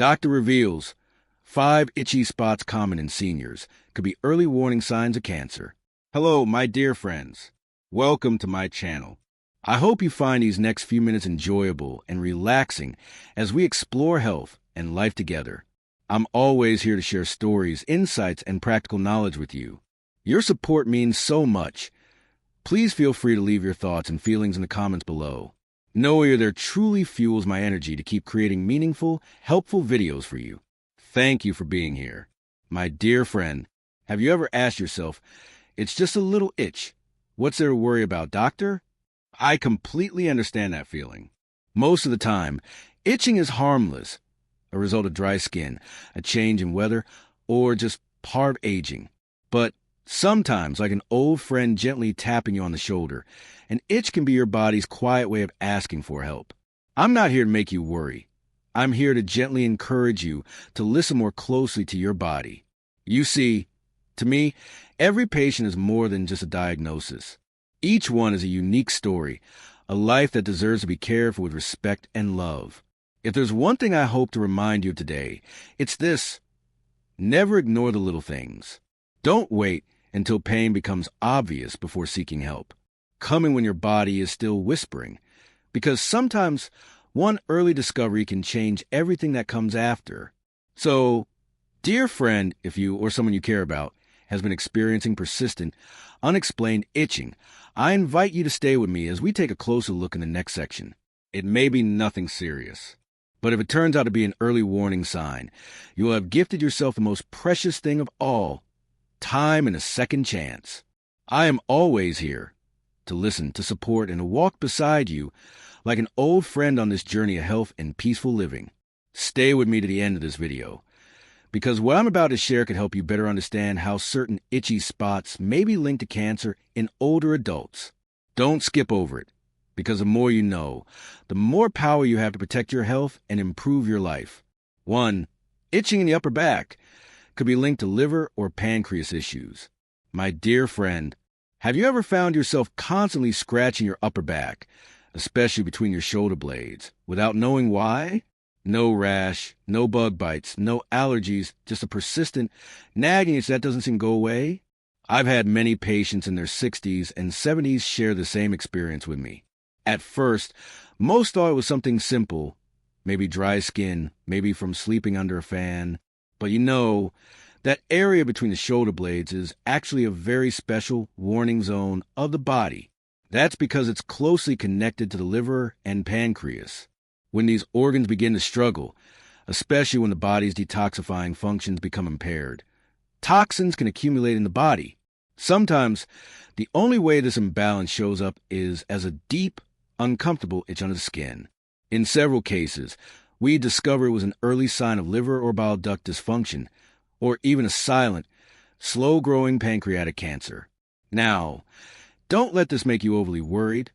Doctor reveals 5 itchy spots common in seniors could be early warning signs of cancer. Hello, my dear friends. Welcome to my channel. I hope you find these next few minutes enjoyable and relaxing as we explore health and life together. I'm always here to share stories, insights, and practical knowledge with you. Your support means so much. Please feel free to leave your thoughts and feelings in the comments below. Knowing you're there truly fuels my energy to keep creating meaningful, helpful videos for you. Thank you for being here. My dear friend, have you ever asked yourself, it's just a little itch. What's there to worry about, doctor? I completely understand that feeling. Most of the time, itching is harmless, a result of dry skin, a change in weather, or just part of aging. But sometimes, like an old friend gently tapping you on the shoulder, an itch can be your body's quiet way of asking for help. I'm not here to make you worry. I'm here to gently encourage you to listen more closely to your body. You see, to me, every patient is more than just a diagnosis. Each one is a unique story, a life that deserves to be cared for with respect and love. If there's one thing I hope to remind you of today, it's this: never ignore the little things. Don't wait until pain becomes obvious before seeking help, coming when your body is still whispering, because sometimes one early discovery can change everything that comes after. So, dear friend, if you or someone you care about has been experiencing persistent, unexplained itching, I invite you to stay with me as we take a closer look in the next section. It may be nothing serious, but if it turns out to be an early warning sign, you will have gifted yourself the most precious thing of all: time and a second chance. I am always here to listen, to support, and to walk beside you like an old friend on this journey of health and peaceful living. Stay with me to the end of this video, because what I'm about to share could help you better understand how certain itchy spots may be linked to cancer in older adults. Don't skip over it, because the more you know, the more power you have to protect your health and improve your life. 1. Itching in the upper back could be linked to liver or pancreas issues. My dear friend, have you ever found yourself constantly scratching your upper back, especially between your shoulder blades, without knowing why? No rash, no bug bites, no allergies, just a persistent nagging itch that doesn't seem to go away? I've had many patients in their 60s and 70s share the same experience with me. At first, most thought it was something simple, maybe dry skin, maybe from sleeping under a fan. But that area between the shoulder blades is actually a very special warning zone of the body. That's because it's closely connected to the liver and pancreas. When these organs begin to struggle, especially when the body's detoxifying functions become impaired, toxins can accumulate in the body. Sometimes, the only way this imbalance shows up is as a deep, uncomfortable itch under the skin. In several cases, we discover it was an early sign of liver or bile duct dysfunction, or even a silent, slow-growing pancreatic cancer. Now, don't let this make you overly worried,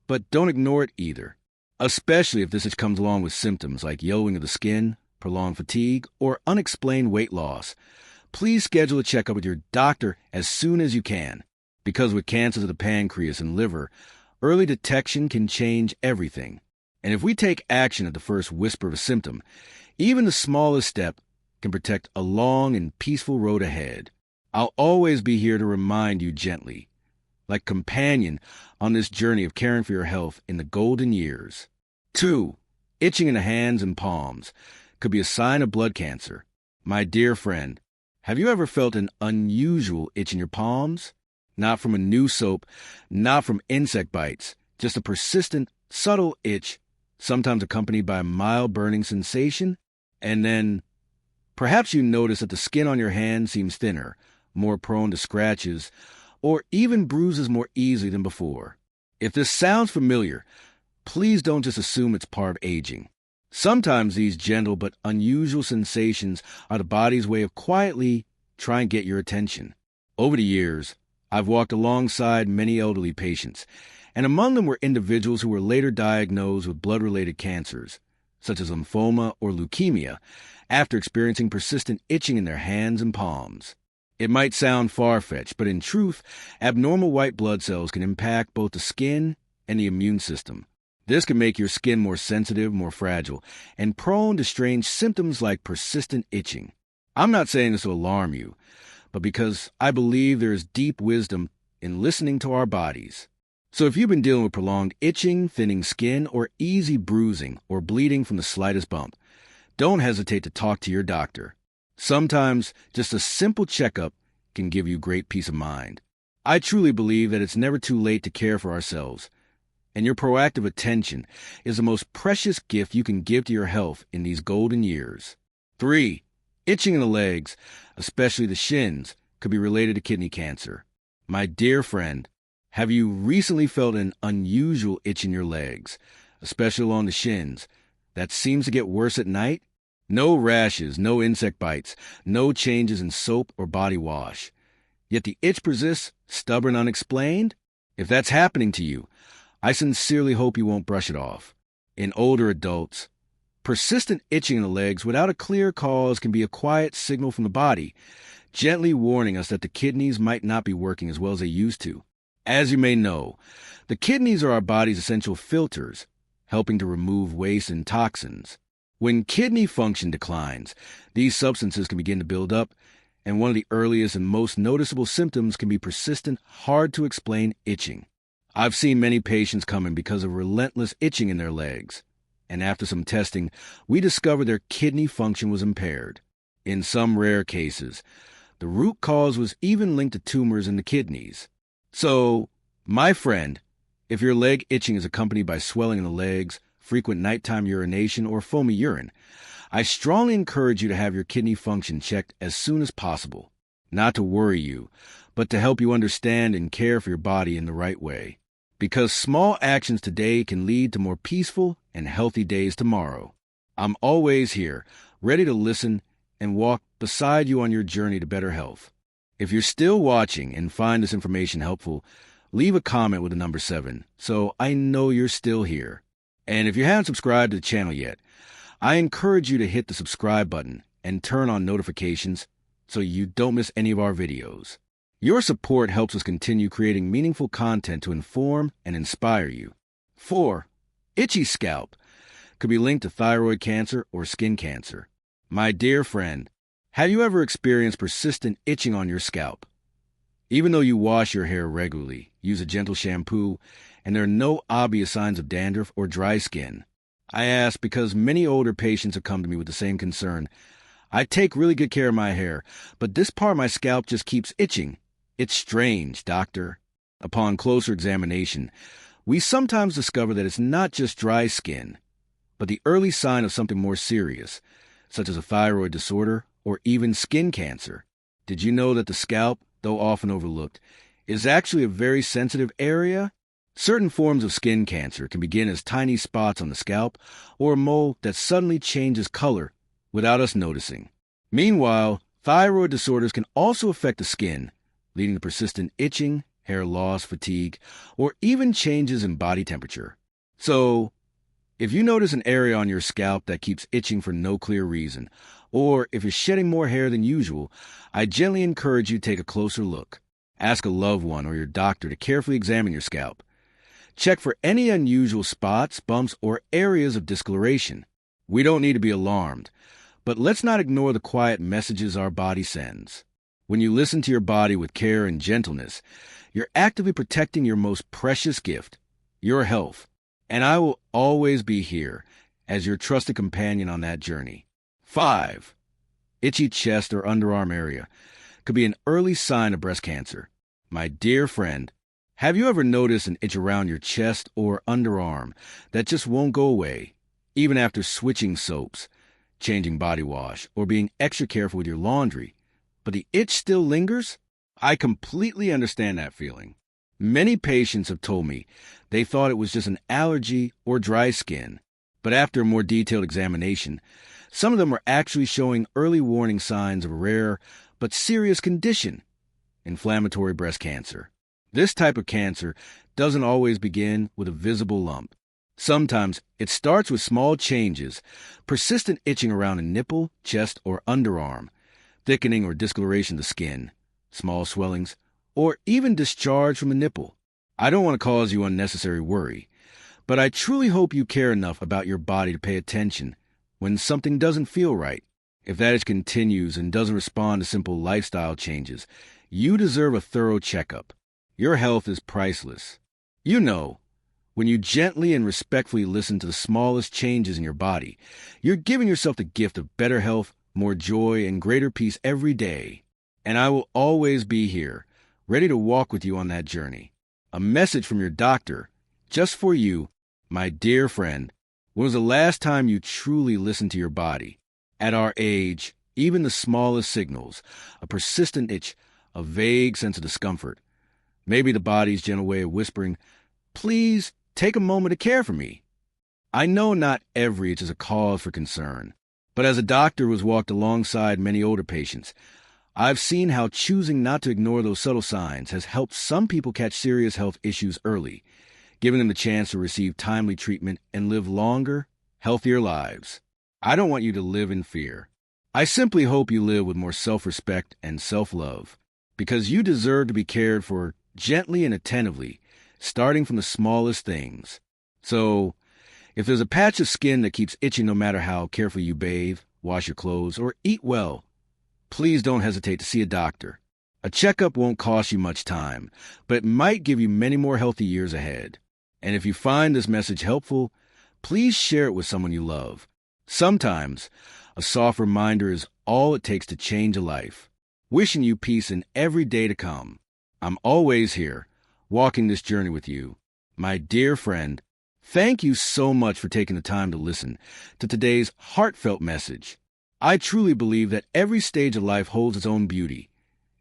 but don't ignore it either, especially if this itch comes along with symptoms like yellowing of the skin, prolonged fatigue, or unexplained weight loss. Please schedule a checkup with your doctor as soon as you can, because with cancers of the pancreas and liver, early detection can change everything. And if we take action at the first whisper of a symptom, even the smallest step can protect a long and peaceful road ahead. I'll always be here to remind you gently, like companion on this journey of caring for your health in the golden years. 2. Itching in the hands and palms could be a sign of blood cancer. My dear friend, have you ever felt an unusual itch in your palms? Not from a new soap, not from insect bites, just a persistent, subtle itch, sometimes accompanied by a mild burning sensation. And then, perhaps you notice that the skin on your hand seems thinner, more prone to scratches, or even bruises more easily than before. If this sounds familiar, please don't just assume it's part of aging. Sometimes these gentle but unusual sensations are the body's way of quietly trying to get your attention. Over the years, I've walked alongside many elderly patients, and among them were individuals who were later diagnosed with blood-related cancers, such as lymphoma or leukemia, after experiencing persistent itching in their hands and palms. It might sound far-fetched, but in truth, abnormal white blood cells can impact both the skin and the immune system, This can make your skin more sensitive, more fragile, and prone to strange symptoms like persistent itching. I'm not saying this to alarm you, but because I believe there is deep wisdom in listening to our bodies. So if you've been dealing with prolonged itching, thinning skin, or easy bruising or bleeding from the slightest bump, don't hesitate to talk to your doctor. Sometimes just a simple checkup can give you great peace of mind. I truly believe that it's never too late to care for ourselves, and your proactive attention is the most precious gift you can give to your health in these golden years. 3. Itching in the legs, especially the shins, could be related to kidney cancer. My dear friend, have you recently felt an unusual itch in your legs, especially along the shins, that seems to get worse at night? No rashes, no insect bites, no changes in soap or body wash. Yet the itch persists, stubborn, unexplained? If that's happening to you, I sincerely hope you won't brush it off. In older adults, persistent itching in the legs without a clear cause can be a quiet signal from the body, gently warning us that the kidneys might not be working as well as they used to. As you may know, the kidneys are our body's essential filters, helping to remove waste and toxins. When kidney function declines, these substances can begin to build up, and one of the earliest and most noticeable symptoms can be persistent, hard-to-explain itching. I've seen many patients come in because of relentless itching in their legs, and after some testing, we discovered their kidney function was impaired. In some rare cases, the root cause was even linked to tumors in the kidneys. So, my friend, if your leg itching is accompanied by swelling in the legs, frequent nighttime urination, or foamy urine, I strongly encourage you to have your kidney function checked as soon as possible. Not to worry you, but to help you understand and care for your body in the right way. Because small actions today can lead to more peaceful and healthy days tomorrow. I'm always here, ready to listen and walk beside you on your journey to better health. If you're still watching and find this information helpful, leave a comment with the number 7 so I know you're still here. And if you haven't subscribed to the channel yet, I encourage you to hit the subscribe button and turn on notifications so you don't miss any of our videos. Your support helps us continue creating meaningful content to inform and inspire you. 4. Itchy scalp could be linked to thyroid cancer or skin cancer. My dear friend, have you ever experienced persistent itching on your scalp? Even though you wash your hair regularly, use a gentle shampoo, and there are no obvious signs of dandruff or dry skin. I ask because many older patients have come to me with the same concern. I take really good care of my hair, but this part of my scalp just keeps itching. It's strange, doctor. Upon closer examination, we sometimes discover that it's not just dry skin, but the early sign of something more serious, such as a thyroid disorder or even skin cancer. Did you know that the scalp, though often overlooked, is actually a very sensitive area? Certain forms of skin cancer can begin as tiny spots on the scalp or a mole that suddenly changes color without us noticing. Meanwhile, thyroid disorders can also affect the skin, leading to persistent itching, hair loss, fatigue, or even changes in body temperature. So, if you notice an area on your scalp that keeps itching for no clear reason, or if you're shedding more hair than usual, I gently encourage you to take a closer look. Ask a loved one or your doctor to carefully examine your scalp. Check for any unusual spots, bumps, or areas of discoloration. We don't need to be alarmed, but let's not ignore the quiet messages our body sends. When you listen to your body with care and gentleness, you're actively protecting your most precious gift, your health. And I will always be here as your trusted companion on that journey. 5. Itchy chest or underarm area could be an early sign of breast cancer. My dear friend, have you ever noticed an itch around your chest or underarm that just won't go away, even after switching soaps, changing body wash, or being extra careful with your laundry, but the itch still lingers? I completely understand that feeling. Many patients have told me they thought it was just an allergy or dry skin, but after a more detailed examination, some of them were actually showing early warning signs of a rare but serious condition, inflammatory breast cancer. This type of cancer doesn't always begin with a visible lump. Sometimes it starts with small changes, persistent itching around a nipple, chest, or underarm, thickening or discoloration of the skin, small swellings, or even discharge from the nipple. I don't want to cause you unnecessary worry, But I truly hope you care enough about your body to pay attention when something doesn't feel right. If that itch continues and doesn't respond to simple lifestyle changes, you deserve a thorough checkup. Your health is priceless. You know, when you gently and respectfully listen to the smallest changes in your body, you're giving yourself the gift of better health, more joy, and greater peace every day. And I will always be here, ready to walk with you on that journey. A message from your doctor, just for you, my dear friend. When was the last time you truly listened to your body? At our age, even the smallest signals, a persistent itch, a vague sense of discomfort, maybe the body's gentle way of whispering, please take a moment to care for me. I know not every itch is a cause for concern, but as a doctor who has walked alongside many older patients, I've seen how choosing not to ignore those subtle signs has helped some people catch serious health issues early, giving them the chance to receive timely treatment and live longer, healthier lives. I don't want you to live in fear. I simply hope you live with more self-respect and self-love, because you deserve to be cared for gently and attentively, starting from the smallest things. So, if there's a patch of skin that keeps itching no matter how carefully you bathe, wash your clothes, or eat well, please don't hesitate to see a doctor. A checkup won't cost you much time, but it might give you many more healthy years ahead. And if you find this message helpful, please share it with someone you love. Sometimes, a soft reminder is all it takes to change a life. Wishing you peace in every day to come. I'm always here, walking this journey with you. My dear friend, thank you so much for taking the time to listen to today's heartfelt message. I truly believe that every stage of life holds its own beauty.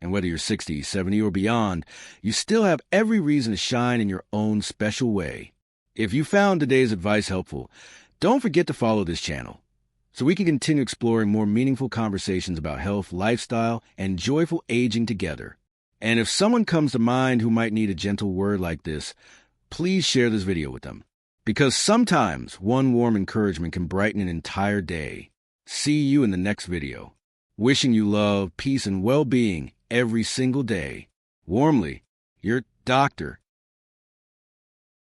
And whether you're 60, 70, or beyond, you still have every reason to shine in your own special way. If you found today's advice helpful, don't forget to follow this channel so we can continue exploring more meaningful conversations about health, lifestyle, and joyful aging together. And if someone comes to mind who might need a gentle word like this, please share this video with them. Because sometimes one warm encouragement can brighten an entire day. See you in the next video. Wishing you love, peace, and well-being every single day. Warmly, your doctor.